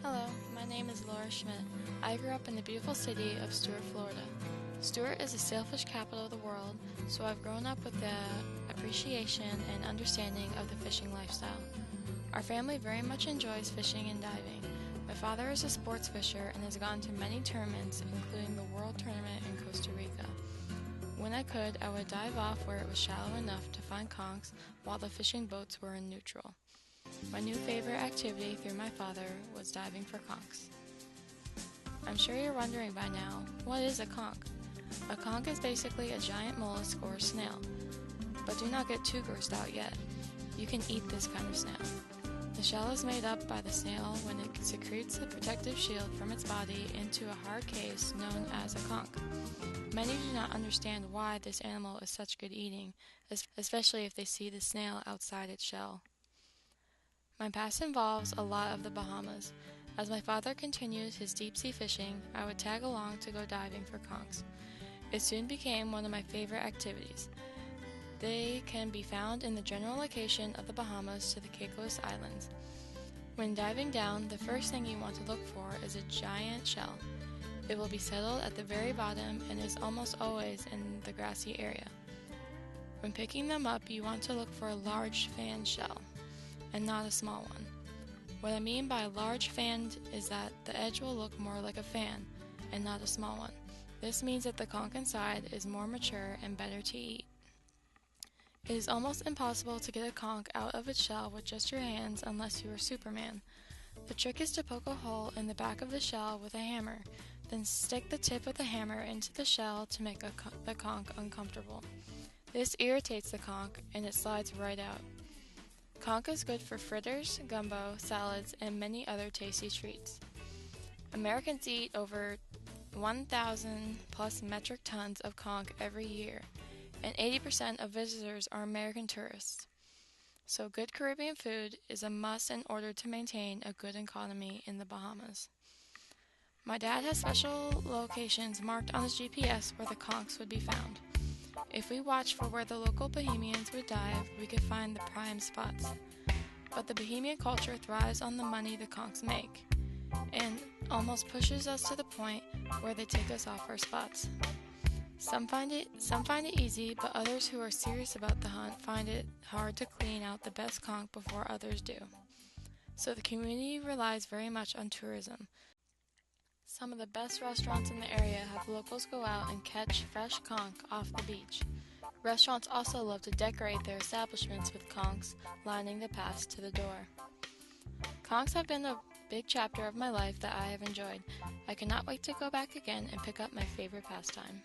Hello, my name is Laura Schmidt. I grew up in the beautiful city of Stuart, Florida. Stuart is the sailfish capital of the world, so I've grown up with the appreciation and understanding of the fishing lifestyle. Our family very much enjoys fishing and diving. My father is a sports fisher and has gone to many tournaments, including the World Tournament in Costa Rica. When I could, I would dive off where it was shallow enough to find conchs while the fishing boats were in neutral. My new favorite activity through my father was diving for conchs. I'm sure you're wondering by now, what is a conch? A conch is basically a giant mollusk or snail. But do not get too grossed out yet. You can eat this kind of snail. The shell is made up by the snail when it secretes the protective shield from its body into a hard case known as a conch. Many do not understand why this animal is such good eating, especially if they see the snail outside its shell. My past involves a lot of the Bahamas. As my father continued his deep-sea fishing, I would tag along to go diving for conchs. It soon became one of my favorite activities. They can be found in the general location of the Bahamas to the Caicos Islands. When diving down, the first thing you want to look for is a giant shell. It will be settled at the very bottom and is almost always in the grassy area. When picking them up, you want to look for a large fan shell, and not a small one. What I mean by large fanned is that the edge will look more like a fan, and not a small one. This means that the conch inside is more mature and better to eat. It is almost impossible to get a conch out of its shell with just your hands unless you are Superman. The trick is to poke a hole in the back of the shell with a hammer, then stick the tip of the hammer into the shell to make the conch uncomfortable. This irritates the conch and it slides right out. Conch is good for fritters, gumbo, salads, and many other tasty treats. Americans eat over 1,000 plus metric tons of conch every year, and 80% of visitors are American tourists. So good Caribbean food is a must in order to maintain a good economy in the Bahamas. My dad has special locations marked on his GPS where the conchs would be found. If we watched for where the local Bahamians would dive, we could find the prime spots. But the Bahamian culture thrives on the money the conchs make, and almost pushes us to the point where they take us off our spots. Some find it easy, but others who are serious about the hunt find it hard to clean out the best conch before others do. So the community relies very much on tourism. Some of the best restaurants in the area have locals go out and catch fresh conch off the beach. Restaurants also love to decorate their establishments with conchs lining the paths to the door. Conchs have been a big chapter of my life that I have enjoyed. I cannot wait to go back again and pick up my favorite pastime.